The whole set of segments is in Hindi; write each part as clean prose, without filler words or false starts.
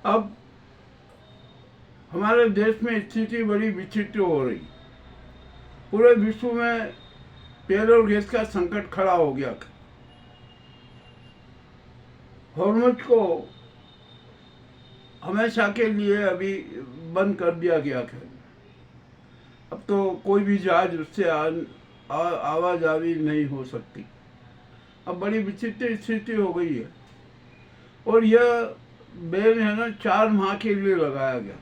अब हमारे देश में स्थिति बड़ी विचित्र हो रही। पूरे विश्व में तेल और गैस का संकट खड़ा हो गया। हॉर्मुज को हमेशा के लिए अभी बंद कर दिया गया है। अब तो कोई भी जहाज उससे आवाजावी नहीं हो सकती। अब बड़ी विचित्र स्थिति हो गई है। और यह बैन है ना 4 माह के लिए लगाया गया।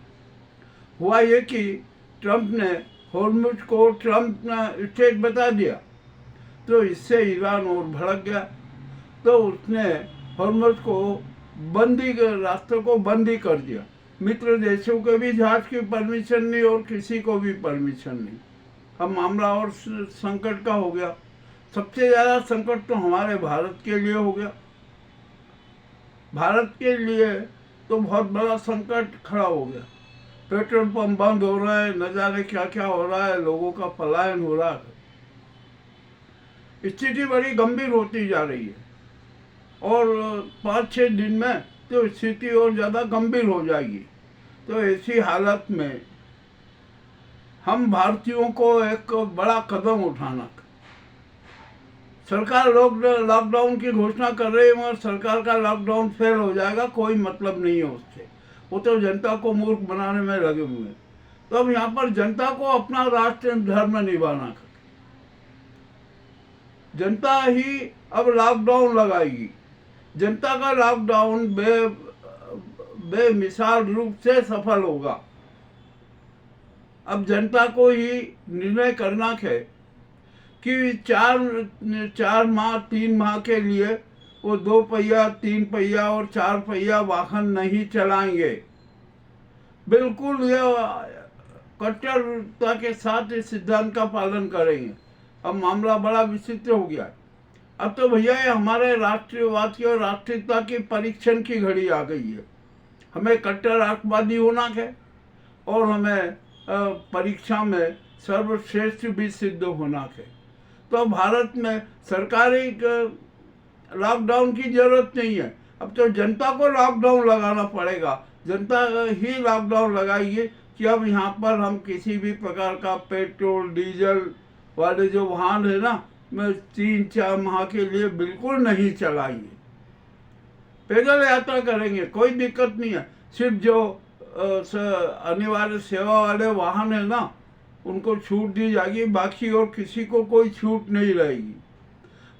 हुआ ये कि ट्रंप ने हॉर्मुज को स्टेट बता दिया, तो इससे ईरान और भड़क गया। तो उसने हॉर्मुज को रास्ते को बंद ही कर दिया। मित्र देशों के भी जहाज की परमिशन नहीं और किसी को भी परमिशन नहीं। अब मामला और संकट का हो गया। सबसे ज़्यादा संकट तो हमारे भारत के लिए हो गया। भारत के लिए तो बहुत बड़ा संकट खड़ा हो गया। पेट्रोल पंप बंद हो रहा है, न जाने क्या क्या हो रहा है, लोगों का पलायन हो रहा है। स्थिति बड़ी गंभीर होती जा रही है और 5-6 दिन में तो स्थिति और ज़्यादा गंभीर हो जाएगी। तो ऐसी हालत में हम भारतीयों को एक बड़ा कदम उठाना। सरकार लॉकडाउन की घोषणा कर रही है, मगर सरकार का लॉकडाउन फेल हो जाएगा, कोई मतलब नहीं है उससे। वो तो जनता को मूर्ख बनाने में लगे हुए हैं। तो अब यहाँ पर जनता को अपना राष्ट्र धर्म निभाना। जनता ही अब लॉकडाउन लगाएगी। जनता का लॉकडाउन बेमिसाल रूप से सफल होगा। अब जनता को ही निर्णय करना है कि 3 माह के लिए वो 2 पहिया, 3 पहिया और 4 पहिया वाहन नहीं चलाएंगे। बिल्कुल ये कट्टरता के साथ इस सिद्धांत का पालन करेंगे। अब मामला बड़ा विचित्र हो गया। अब तो भैया ये हमारे राष्ट्रवाद की और राष्ट्रीयता की परीक्षण की घड़ी आ गई है। हमें कट्टर राष्ट्रवादी होना है और हमें परीक्षा में सर्वश्रेष्ठ भी सिद्ध होना है। तो भारत में सरकारी लॉकडाउन की जरूरत नहीं है। अब तो जनता को लॉकडाउन लगाना पड़ेगा। जनता ही लॉकडाउन लगाएगी कि अब यहाँ पर हम किसी भी प्रकार का पेट्रोल डीजल वाले जो वाहन है ना, में 3-4 माह के लिए बिल्कुल नहीं चलाएंगे। पैदल यात्रा करेंगे, कोई दिक्कत नहीं है। सिर्फ जो अनिवार्य सेवा वाले वाहन है ना, उनको छूट दी जाएगी, बाकी और किसी को कोई छूट नहीं रहेगी।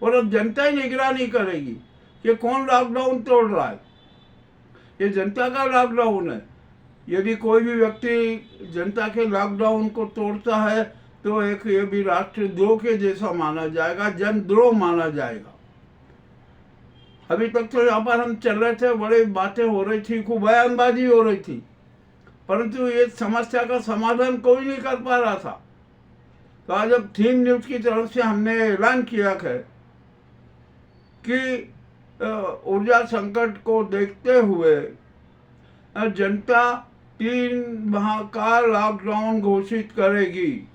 और अब जनता ही निगरानी करेगी कि कौन लॉकडाउन तोड़ रहा है। ये जनता का लॉकडाउन है। यदि कोई भी व्यक्ति जनता के लॉकडाउन को तोड़ता है तो एक ये भी राष्ट्रद्रोह के जैसा माना जाएगा, जनद्रोह माना जाएगा। अभी तक तो यहाँ पर हम चल रहे थे, बड़ी बातें हो रही थी, खूब बयानबाजी हो रही थी, परंतु ये समस्या का समाधान कोई नहीं कर पा रहा था। तो आज अब थीम न्यूज़ की तरफ से हमने ऐलान किया है कि ऊर्जा संकट को देखते हुए जनता 3 माह का लॉकडाउन घोषित करेगी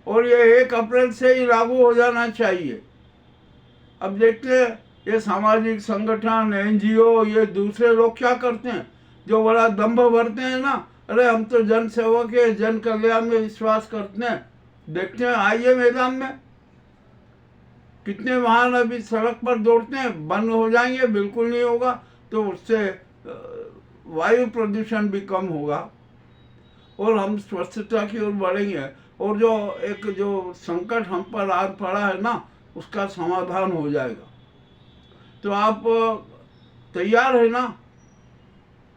और ये 1 अप्रैल से ही लागू हो जाना चाहिए। अब देखते हैं ये सामाजिक संगठन, NGO, ये दूसरे लोग क्या करते हैं, जो बड़ा दंभ भरते हैं ना, अरे हम तो जन सेवक है, जन कल्याण में विश्वास करते हैं। देखते हैं, आइए मैदान में कितने वाहन अभी सड़क पर दौड़ते हैं, बंद हो जाएंगे, बिल्कुल नहीं होगा, तो उससे वायु प्रदूषण भी कम होगा और हम स्वच्छता की ओर बढ़ेंगे और जो संकट हम पर आ पड़ा है ना, उसका समाधान हो जाएगा। तो आप तैयार है ना?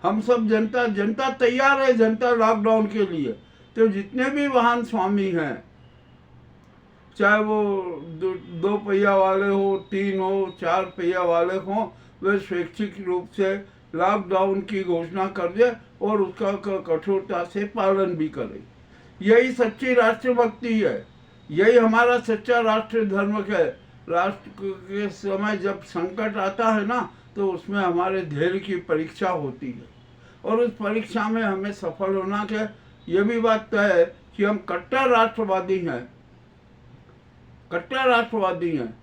हम सब जनता तैयार है जनता लॉकडाउन के लिए। तो जितने भी वाहन स्वामी हैं, चाहे वो 2 पहिया वाले हो, 3 हो, 4 पहिया वाले हो, वे स्वैच्छिक रूप से लॉकडाउन की घोषणा कर दे और उसका कठोरता से पालन भी करे। यही सच्ची राष्ट्रभक्ति है, यही हमारा सच्चा राष्ट्र धर्म है। राष्ट्र के समय जब संकट आता है ना, तो उसमें हमारे धैर्य की परीक्षा होती है और उस परीक्षा में हमें सफल होना है। ये भी बात तय है कि हम कट्टर राष्ट्रवादी हैं, कट्टर राष्ट्रवादी हैं,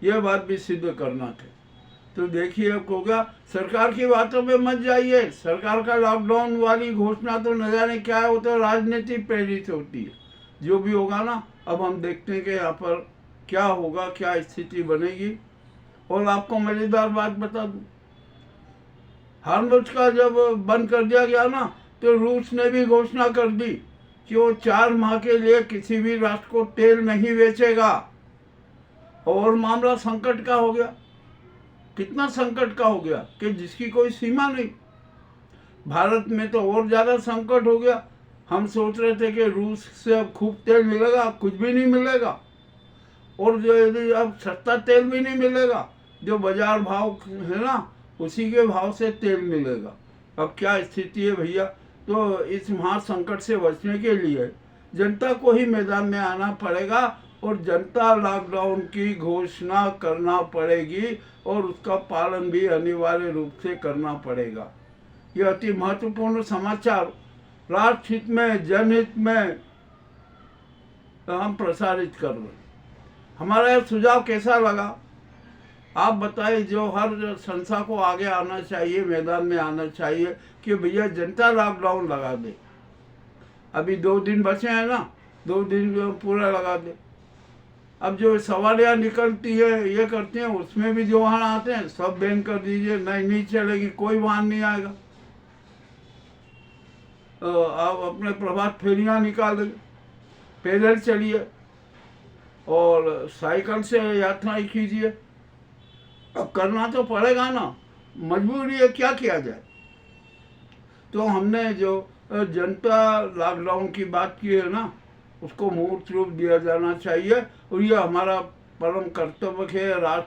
यह बात भी सिद्ध करना है। तो देखिए अब होगा। सरकार की बातों में मत जाइए। सरकार का लॉकडाउन वाली घोषणा तो न जाने क्या है, वो तो राजनीति प्रेरित होती है। जो भी होगा ना, अब हम देखते हैं कि यहाँ पर क्या होगा, क्या स्थिति बनेगी। और आपको मजेदार बात बता दूं, हार्मोज का जब बंद कर दिया गया ना, तो रूस ने भी घोषणा कर दी कि वो 4 माह के लिए किसी भी राष्ट्र को तेल नहीं बेचेगा। और मामला संकट का हो गया। कितना संकट का हो गया कि जिसकी कोई सीमा नहीं। भारत में तो और ज़्यादा संकट हो गया। हम सोच रहे थे कि रूस से अब खूब तेल मिलेगा, कुछ भी नहीं मिलेगा। और जो यदि अब सस्ता तेल भी नहीं मिलेगा, जो बाजार भाव है ना, उसी के भाव से तेल मिलेगा। अब क्या स्थिति है भैया। तो इस महासंकट से बचने के लिए जनता को ही मैदान में आना पड़ेगा और जनता लॉकडाउन की घोषणा करना पड़ेगी और उसका पालन भी अनिवार्य रूप से करना पड़ेगा। ये अति महत्वपूर्ण समाचार राष्ट्र हित में, जनहित में हम प्रसारित कर रहे हैं। हमारा यह सुझाव कैसा लगा आप बताइए। जो हर संस्था को आगे आना चाहिए, मैदान में आना चाहिए कि भैया जनता लॉकडाउन लगा दे। अभी 2 दिन बचे हैं ना, 2 दिन पूरा लगा दे। अब जो सवारियाँ निकलती है, ये करती हैं, उसमें भी जो वाहन आते हैं सब बैन कर दीजिए। नहीं चलेगी, कोई वाहन नहीं आएगा। आप अपने प्रभात फेरियाँ निकाल, पैदल चलिए और साइकिल से यात्रा कीजिए। अब करना तो पड़ेगा ना, मजबूरी है, क्या किया जाए। तो हमने जो जनता लॉकडाउन की बात की है ना, उसको मूर्त रूप दिया जाना चाहिए और ये हमारा परम कर्तव्य है। राष्ट्र